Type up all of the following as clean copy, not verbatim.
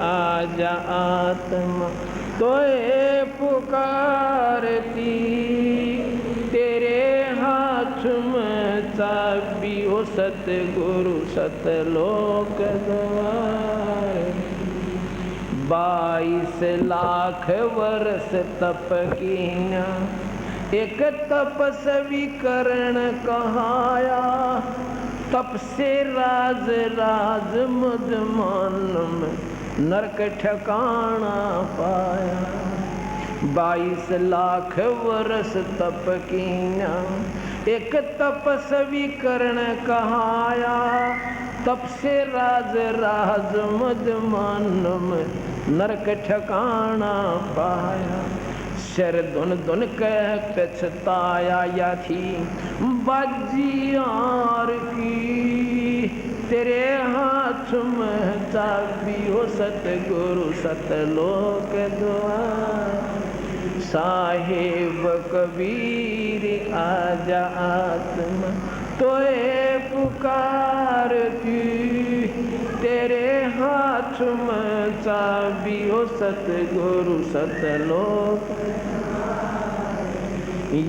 आजा आत्मा तोए पुकारती, तेरे हाथ में चाबी हो सतगुरु सतलोक द्वार। 22 लाख वर्ष तप कीना, एक तपस्वी करण कहाया, तप से राज राज मुद मालूम नरक ठिकाना पाया। 22 लाख वर्ष तप कीना, एक तपस्वी करण कहाया, तप से राज राज मुद मालूम नरक ठिकाना पाया। शर धुन धुन कह पछताया या थी बाजियार की, तेरे हाथ में चाबी हो सतगुरु सतलोक द्वार। साहेब कबीर आजा आत्मा तोए पुकारती, तेरे हाथ में चाबी हो सतगुरु सतलोक।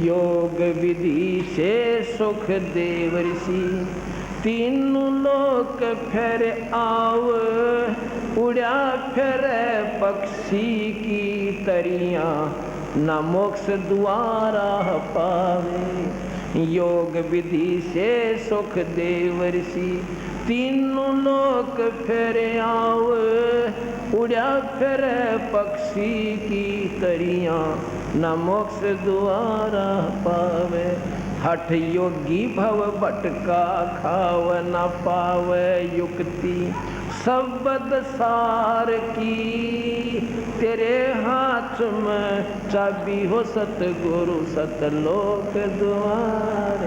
योग विधि से सुख देव ऋषि, तीनों लोक फिर आव, उड़ा फिर पक्षी की तरिया, न मोक्ष द्वारा पावे। योग विधि से सुख देव ऋषि, तीनों लोक फिर आव, उड़ा फिर पक्षी की तरिया, न मोक्ष द्वारा पावे। हठ योगी भव भटका खाव, न पावे युक्ति शब्द सार की, तेरे हाथ में चाबी हो सतगुरु सतलोक द्वार।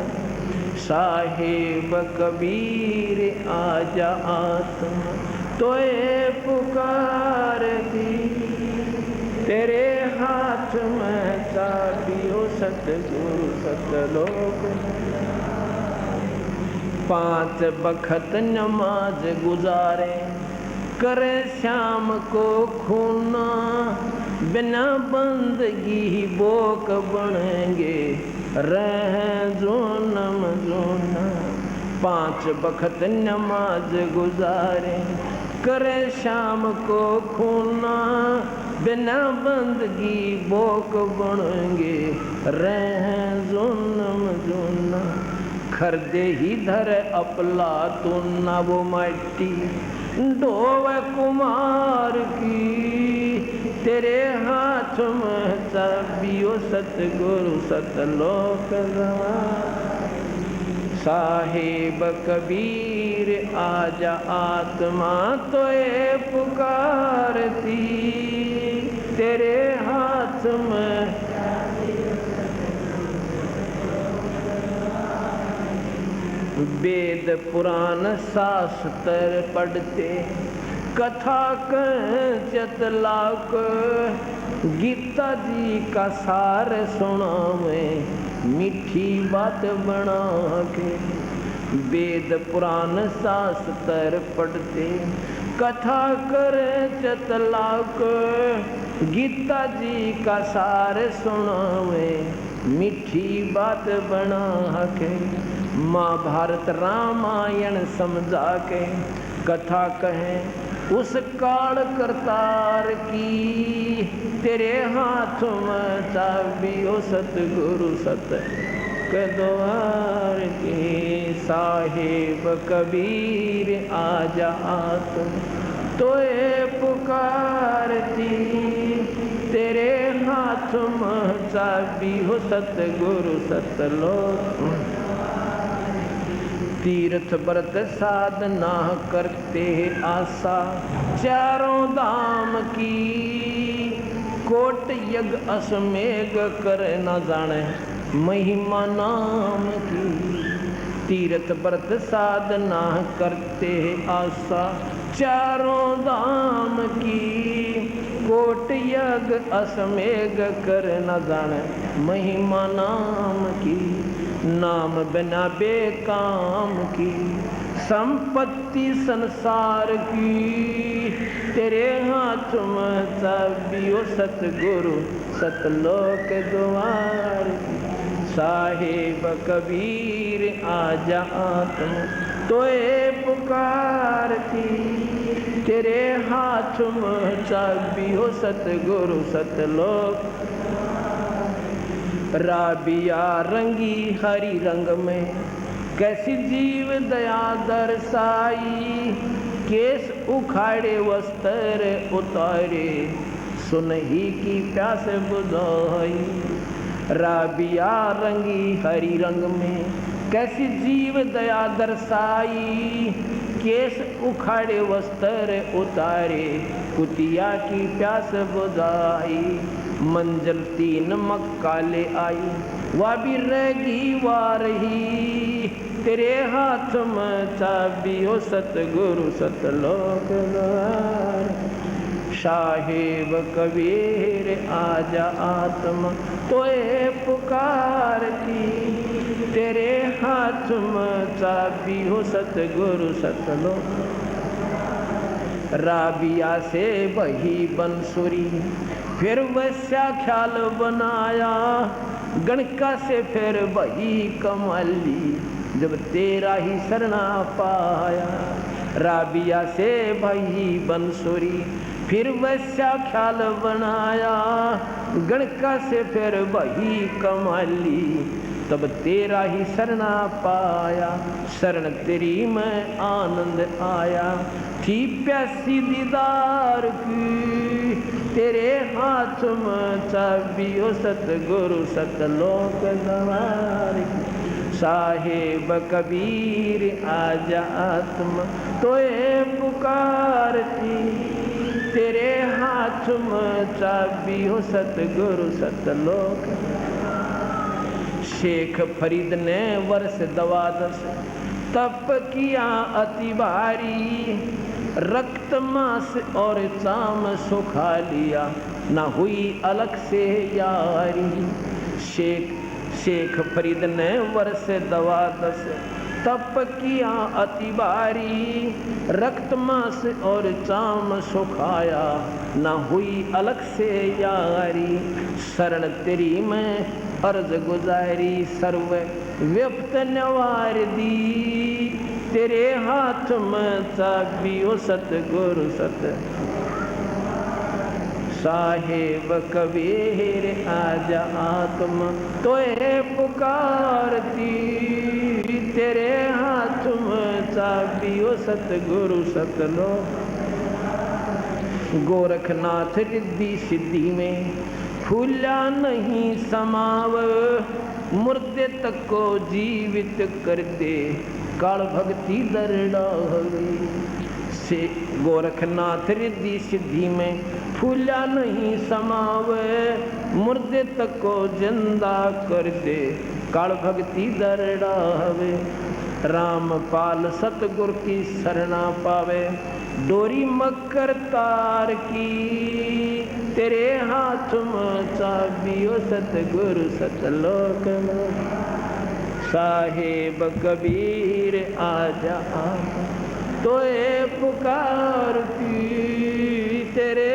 साहेब कबीर आजा आत्मा तोए पुकारती, तेरे हाथ में चाबी हो सतगुरु सतलोक। 5 बखत नमाज गुजारे, करे शाम को खूना, बिना बंदगी बोक बनेंगे रह जोनम जोना। 5 बखत नमाज गुजारे, करे शाम को खूना, बिना बंदगी बोक बनेंगे रह जोनम जोना। खरदे ही धर अपला तो न वो माटी, डोव कुमार की, तेरे हाथ में चाबी हो सतगुरु सतलोक द्वार। साहेब कबीर आजा आत्मा तोए पुकारती, तेरे हाथ में वेद पुराण शास्त्र पढ़ते, कथा कहत लाख, गीता जी का सार सुनावे मीठी बात बना के। वेद पुराण शास्त्र पढ़ते, कथा करत लाख, गीता जी का सार सुनावे मीठी बात बना के। महाभारत रामायण समझा के कथा कहें उस काल करतार की, तेरे हाथ में चाबी हो सतगुरु सत के द्वार की। साहेब कबीर आजा आत्मा तोए पुकारती, तेरे हाथ में चाबी हो सतगुरु सतलोक। तीर्थ व्रत साधना करते आशा चारों धाम की, कोट यज्ञ अश्वमेघ कर न जाने महिमा नाम की। तीर्थ व्रत साधना करते आशा चारों धाम की, कोट यज्ञ अश्वमेघ कर न जाने महिमा नाम की। नाम बिना बेकाम की संपत्ति संसार की, तेरे हाथ में चाबियो सतगुरु सतलोक द्वार की। साहेब कबीर आजा आत्म तोए पुकारती। तेरे हाथ में चाबियो सतगुरु सतलोक। राबिया रंगी हरी रंग में कैसी जीव दया दर्शाई। केस उखाड़े वस्त्र उतारे सुनही की प्यास बुझाई। राबिया रंगी हरी रंग में कैसी जीव दया दर्शाई। केस उखाड़े वस्त्र उतारे कुतिया की प्यास बुझाई। मंजिल 3 मक्का ले आई वह भी रहेगी वारही। तेरे हाथ में चाबियो सतगुरु सतलोक द्वार। साहेब कबीर आजा आत्मा तोए पुकारती। तेरे हाथ में चाबियो सतगुरु सतलोक। राबिया से वही बंसुरी फिर वैसा ख्याल बनाया। गणका से फिर वही कमली जब तेरा ही शरणा पाया। राबिया से वही बंसुरी फिर वैसा ख्याल बनाया। गणका से फिर वही कमली तब तेरा ही शरणा पाया। शरण तेरी में आनंद आया थी प्यासी दीदार की। तेरे हाथ में चाबियो सतगुरु सतलोक द्वार की। साहेब कबीर आजा आत्मा तोए पुकारती। तेरे हाथ में चाबियो सतगुरु सतलोक। शेख फरीद ने वर्ष 12 तप किया अति भारी। रक्त मांस और चाम सुखा लिया ना हुई अलग से यारी। शेख फरीद ने वर्ष 12 तप किया अति भारी। रक्त मांस और चाम सुखाया ना हुई अलग से यारी। शरण तेरी में अर्ज गुजारी सर्व व्यक्त नवार दी। तेरे हाथ में चाबियो सतगुरु सत। साहेब कबीर आजा आत्मा तोए पुकारती। तेरे हाथ में चाबियो सतगुरु सतलोक। गोरखनाथ रिद्धि सिद्धि में फूला नहीं समाव। मुर्दे तक को जीवित कर दे काल भक्ति दरड़ावे। से गोरखनाथ रिद्धि सिद्धि में फूला नहीं समावे। मुर्दे तक को जिंदा कर दे काल भक्ति दरड़ावे। रामपाल सतगुर की शरणा पावे डोरी मकर तार की। तेरे हाथ में चाबियो सतगुरु सतलोक। साहेब कबीर आजा तोए पुकारती। तेरे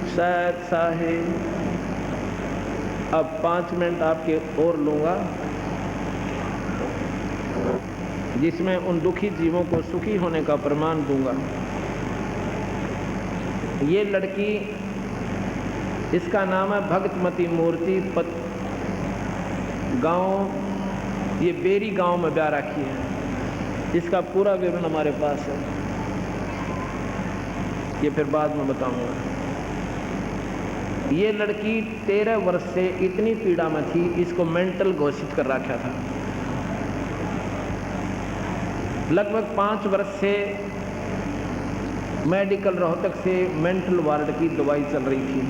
शायद साहेब अब 5 मिनट आपके और लूँगा जिसमें उन दुखी जीवों को सुखी होने का प्रमाण दूंगा। ये लड़की इसका नाम है भगतमती मूर्ति गांव। ये बेरी गांव में ब्याह रखी है। इसका पूरा विवरण हमारे पास है, ये फिर बाद में बताऊंगा। ये लड़की 13 वर्ष से इतनी पीड़ा में थी, इसको मेंटल घोषित कर रखा था। लगभग 5 वर्ष से मेडिकल रोहतक से मेंटल वार्ड की दवाई चल रही थी।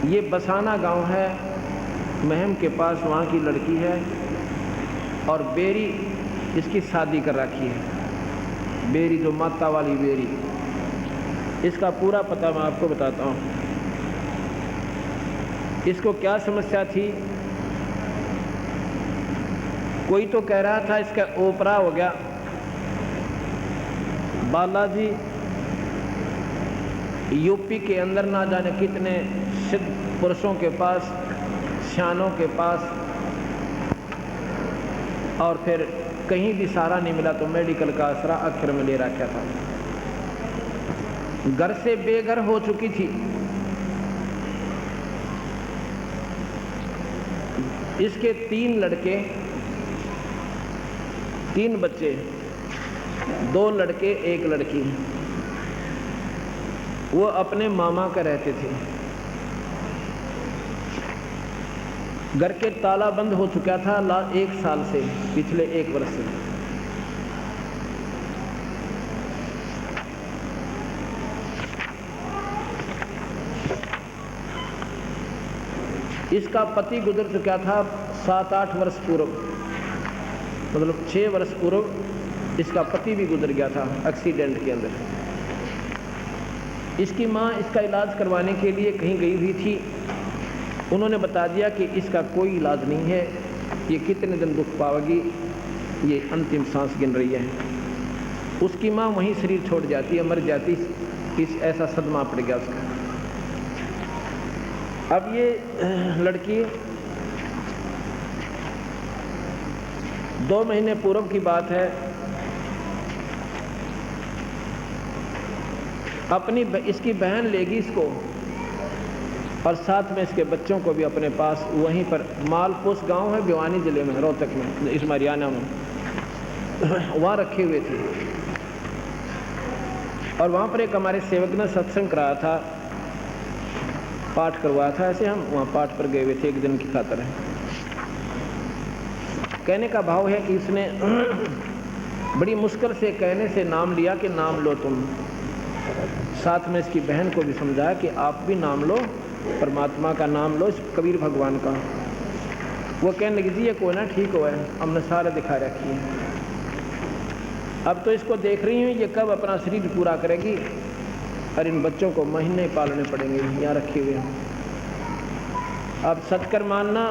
ये बसाना गांव है, महम के पास, वहाँ की लड़की है और बेरी इसकी शादी कर रखी है। बेरी जो माता वाली बेरी, इसका पूरा पता मैं आपको बताता हूँ। इसको क्या समस्या थी, कोई तो कह रहा था इसका ओपरा हो गया। बालाजी यूपी के अंदर ना जाने कितने सिद्ध पुरुषों के पास, सियानों के पास, और फिर कहीं भी सहारा नहीं मिला तो मेडिकल का आसरा आखिर में ले रखा था। घर से बेघर हो चुकी थी। इसके 3 लड़के, 3 बच्चे, 2 लड़के 1 लड़की। वो अपने मामा का रहते थे। घर के ताला बंद हो चुका था 1 साल से, पिछले 1 वर्ष से। इसका पति गुजर चुका था 7-8 वर्ष पूर्व, मतलब 6 वर्ष पूर्व इसका पति भी गुजर गया था एक्सीडेंट के अंदर। इसकी माँ इसका इलाज करवाने के लिए कहीं गई हुई थी। उन्होंने बता दिया कि इसका कोई इलाज नहीं है, ये कितने दिन दुख पाएगी, ये अंतिम सांस गिन रही है। उसकी माँ वहीं शरीर छोड़ जाती है, मर जाती। इस ऐसा सदमा पड़ गया उसका। अब ये लड़की 2 महीने पूर्व की बात है, अपनी इसकी बहन लेगी इसको और साथ में इसके बच्चों को भी अपने पास, वहीं पर मालपुस गांव है भिवानी जिले में, रोहतक में, इस हरियाणा में, वहाँ रखे हुए थे। और वहाँ पर एक हमारे सेवक ने सत्संग कराया था, पाठ करवाया था। ऐसे हम वहाँ पाठ पर गए हुए थे 1 दिन की खातिर। कहने का भाव है कि इसने बड़ी मुश्किल से कहने से नाम लिया कि नाम लो तुम। साथ में इसकी बहन को भी समझाया कि आप भी नाम लो, परमात्मा का नाम लो, इस कबीर भगवान का। वो कहने लगी जी ये कोई ना ठीक हो है, हमने सारे दिखा रखी है। अब तो इसको देख रही हूँ ये कब अपना शरीर पूरा करेगी, और इन बच्चों को महीने पालने पड़ेंगे, यहाँ रखे हुए हैं। अब सत्कर मानना,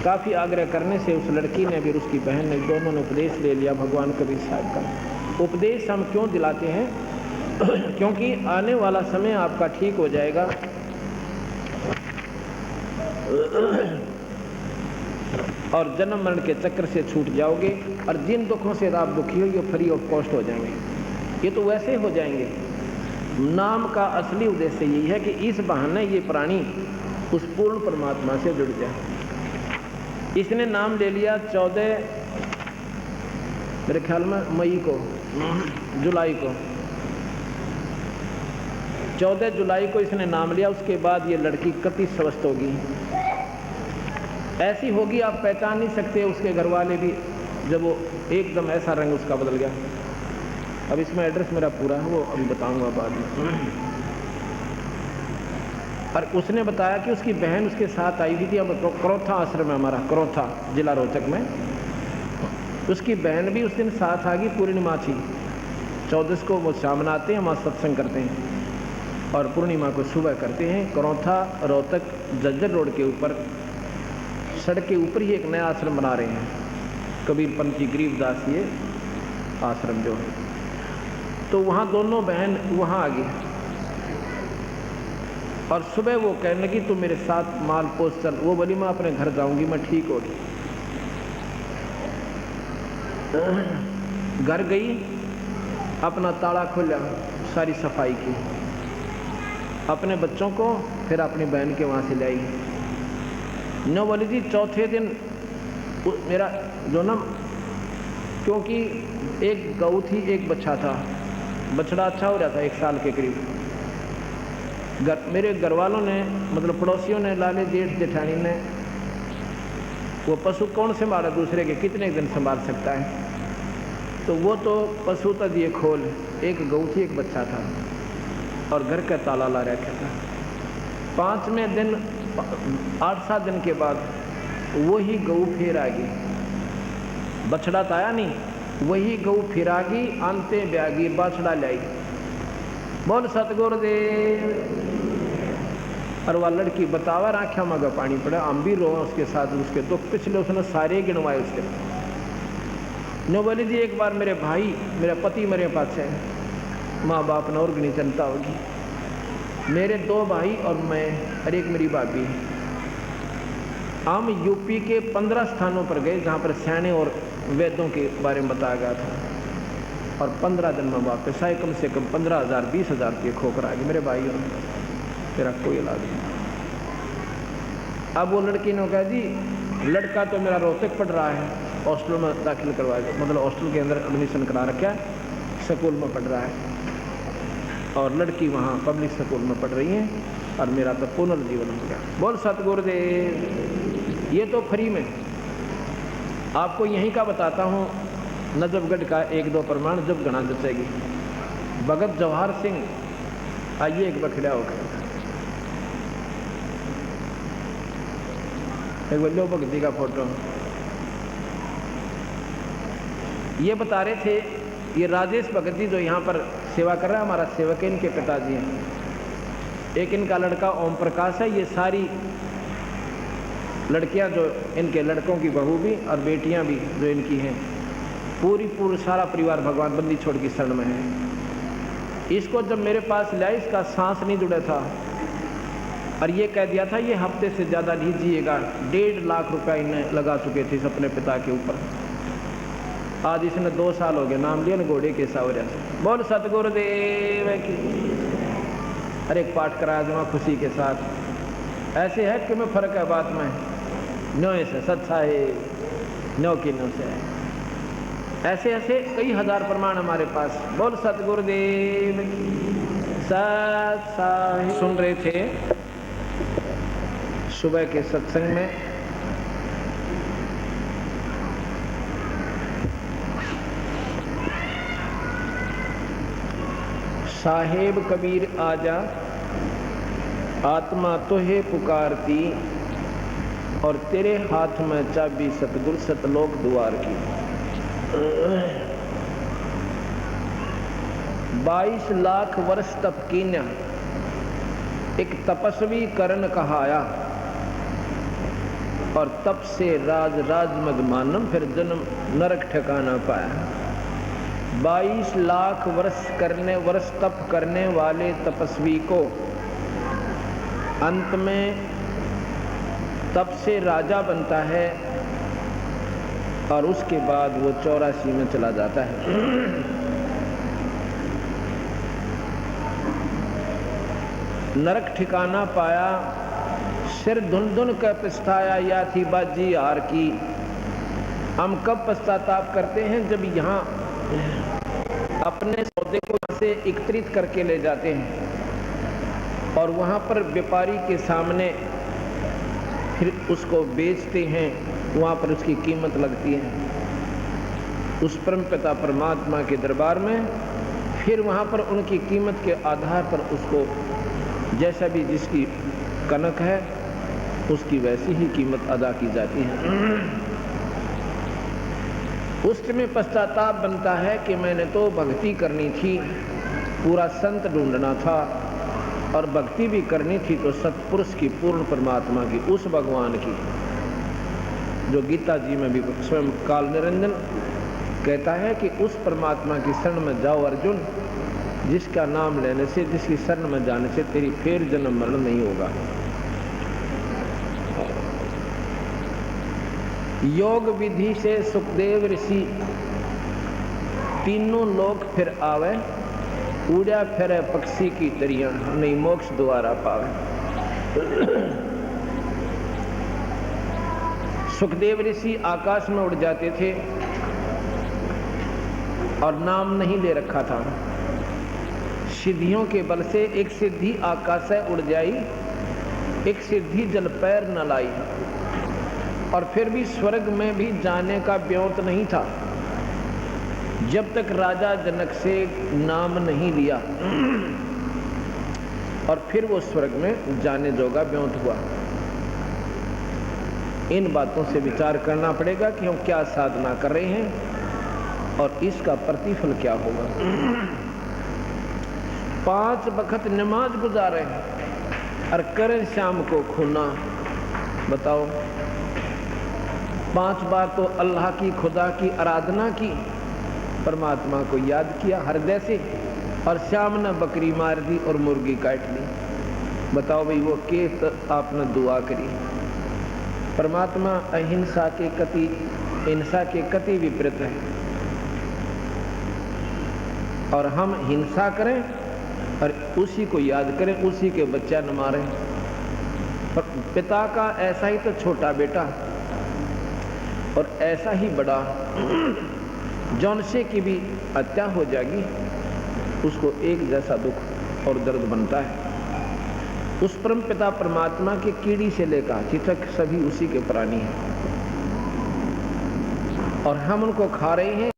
काफ़ी आग्रह करने से उस लड़की ने भी, उसकी बहन ने, दोनों ने उपदेश ले लिया भगवान कबीर साहब का। उपदेश हम क्यों दिलाते हैं? क्योंकि आने वाला समय आपका ठीक हो जाएगा। और जन्म मरण के चक्र से छूट जाओगे, और जिन दुखों से आप दुखी हो ये फ्री ऑफ कॉस्ट हो जाएंगे। ये तो वैसे हो जाएंगे। नाम का असली उद्देश्य यही है कि इस बहाने ये प्राणी उस पूर्ण परमात्मा से जुड़ जाए। इसने नाम ले लिया 14 मेरे ख्याल में मई को, जुलाई को, 14 जुलाई को इसने नाम लिया। उसके बाद ये लड़की कति स्वस्थ होगी, ऐसी होगी आप पहचान नहीं सकते। उसके घर वाले भी, जब वो एकदम ऐसा रंग उसका बदल गया। अब इसमें एड्रेस मेरा पूरा है, वो अभी बताऊंगा बाद में। और उसने बताया कि उसकी बहन उसके साथ आई हुई थी। अब करोथा आश्रम है हमारा, करोथा जिला रोहतक में। उसकी बहन भी उस दिन साथ आ गई। पूर्णिमा थी, 14 को वो शाम आते हैं, वहाँ सत्संग करते हैं, और पूर्णिमा को सुबह करते हैं। करोथा रोहतक जज्जर रोड के ऊपर, सड़क के ऊपर ही एक नया आश्रम बना रहे हैं, कबीर पंथी गरीबदास ये आश्रम जो है। तो वहाँ दोनों बहन वहाँ आ गई, और सुबह वो कहने लगी तू मेरे साथ मालपोस चल। वो बोली मैं अपने घर जाऊंगी, मैं ठीक होगी। घर गई, अपना ताला खोला, सारी सफाई की, अपने बच्चों को, फिर अपनी बहन के वहाँ से ले आई। न बोली जी चौथे दिन मेरा जो ना, क्योंकि एक गऊ थी, एक बच्चा था, बछड़ा अच्छा हो रहा था 1 साल के करीब। मेरे घर वालों ने, मतलब पड़ोसियों ने, लाले जेठ जेठानी ने, वो पशु कौन संभाला दूसरे के, कितने दिन संभाल सकता है। तो वो तो पशु था दिए खोल, एक गऊ थी, एक बच्चा था, और घर का ताला ला रखा था। 5वें दिन, 8-7 दिन के बाद वही गऊ फिर आ गई। बछड़ा तो आया नहीं, वही गऊ फिर आ गई, अंते ब्यागी बछड़ा लाई। बोल सतगुरुदेव। और वह लड़की बतावा आँखों में पानी पड़ा, हम भी रो उसके साथ, उसके दुख पिछले उसने सारे गिनवाए उसके। नो बोली जी एक बार मेरे भाई मेरा पति मेरे पास है, माँ बाप ने और घनी चिंता होगी, मेरे 2 भाई और मैं और एक मेरी भाभी। हम यूपी के 15 स्थानों पर गए जहाँ पर सैन्य और वेदों के बारे में बताया गया था, और 15 दिन में वापस आए। कम से कम 15,000 20,000 के खोकर आ गए मेरे भाइयों, तेरा कोई इलाज नहीं। अब वो लड़की ने कहा जी लड़का तो मेरा रोहतक पढ़ रहा है, हॉस्टल में दाखिल करवा दिया, मतलब हॉस्टल के अंदर एडमिशन करा रखा है, स्कूल में पढ़ रहा है, और लड़की वहाँ पब्लिक स्कूल में पढ़ रही है, और मेरा तो पुनर्जीवन हो गया। बोल सतगुरुदेव। ये तो फ्री में। आपको यहीं का बताता हूँ नजफगढ़ का 1-2 प्रमाण जब गणा जचेगी। भगत जवाहर सिंह, आइए एक बखड़ा होकर एक बल्लो भगत जी का फोटो। ये बता रहे थे, ये राजेश भगत जी जो यहाँ पर सेवा कर रहा है, हमारा सेवक है, इनके पिताजी हैं। एक इनका लड़का ओम प्रकाश है। ये सारी लड़कियां जो इनके लड़कों की बहू भी और बेटियां भी जो इनकी हैं, पूरी सारा परिवार भगवान बंदी छोड़ की शरण में है। इसको जब मेरे पास लाया, इसका सांस नहीं जुड़ा था, और ये कह दिया था ये हफ्ते से ज़्यादा नहीं जिएगा। 1.5 लाख रुपया इन्हें लगा चुके थे अपने पिता के ऊपर। आज इसने 2 साल हो गए, नाम लिया न घोड़े के सावरिया से। बोल सतगुरुदेव की। अरे एक पाठ करा दूंगा खुशी के साथ। ऐसे है कि मैं फर्क है बात में, नो से सच्चा है, नो की नो से है। ऐसे ऐसे कई हजार प्रमाण हमारे पास। बोल सतगुरुदेव सत। सुन रहे थे सुबह के सत्संग में साहेब कबीर आजा, आत्मा तुहे पुकारती, और तेरे हाथ में चाबी सतगुर सतलोक द्वार की। 22 लाख वर्ष तप कीन्या, एक तपस्वी करण कहाया, और तप से राज राजमग मानम, फिर जन्म नरक ठिकाना पाया। 22 लाख वर्ष तप करने वाले तपस्वी को अंत में तप से राजा बनता है, और उसके बाद वो 84 में चला जाता है। नरक ठिकाना पाया, सिर धुन धुन कर पछताया, या थी बाजी हार की। हम कब पश्चाताप करते हैं? जब यहाँ अपने सौदे को से एकत्रित करके ले जाते हैं, और वहाँ पर व्यापारी के सामने फिर उसको बेचते हैं, वहाँ पर उसकी कीमत लगती है उस परम पिता परमात्मा के दरबार में। फिर वहाँ पर उनकी कीमत के आधार पर उसको जैसा भी जिसकी कनक है उसकी वैसी ही कीमत अदा की जाती है। उस समय पश्चाताप बनता है कि मैंने तो भक्ति करनी थी, पूरा संत ढूंढना था, और भक्ति भी करनी थी तो सतपुरुष की, पूर्ण परमात्मा की, उस भगवान की, जो गीता जी में भी स्वयं काल निरंजन कहता है कि उस परमात्मा की शरण में जाओ अर्जुन, जिसका नाम लेने से, जिसकी शरण में जाने से तेरी फिर जन्म मरण नहीं होगा। योग विधि से सुखदेव ऋषि तीनों लोक फिर आवे, उड़ा फिरे पक्षी की तरियां, नहीं मोक्ष द्वारा पावे। सुखदेव ऋषि आकाश में उड़ जाते थे और नाम नहीं ले रखा था। सिद्धियों के बल से एक सिद्धि आकाश से उड़ जाई, एक सिद्धि जल पैर न लाई, और फिर भी स्वर्ग में भी जाने का ब्योत नहीं था जब तक राजा जनक से नाम नहीं लिया, और फिर वो स्वर्ग में जाने जोगा ब्योत हुआ। इन बातों से विचार करना पड़ेगा कि हम क्या साधना कर रहे हैं और इसका प्रतिफल क्या होगा। 5 वक्त नमाज गुजारे और करें शाम को खूना। बताओ 5 बार तो अल्लाह की, खुदा की आराधना की, परमात्मा को याद किया हृदय से, और शाम ने बकरी मार दी और मुर्गी काट ली। बताओ भाई वो के आपने दुआ करी। परमात्मा अहिंसा के कति, हिंसा के कति विपरीत है, और हम हिंसा करें और उसी को याद करें, उसी के बच्चा न मारें। पर पिता का ऐसा ही तो छोटा बेटा और ऐसा ही बड़ा जौन से की भी हत्या हो जाएगी, उसको एक जैसा दुख और दर्द बनता है। उस परम पिता परमात्मा के कीड़ी से लेकर चिटक सभी उसी के प्राणी हैं, और हम उनको खा रहे हैं।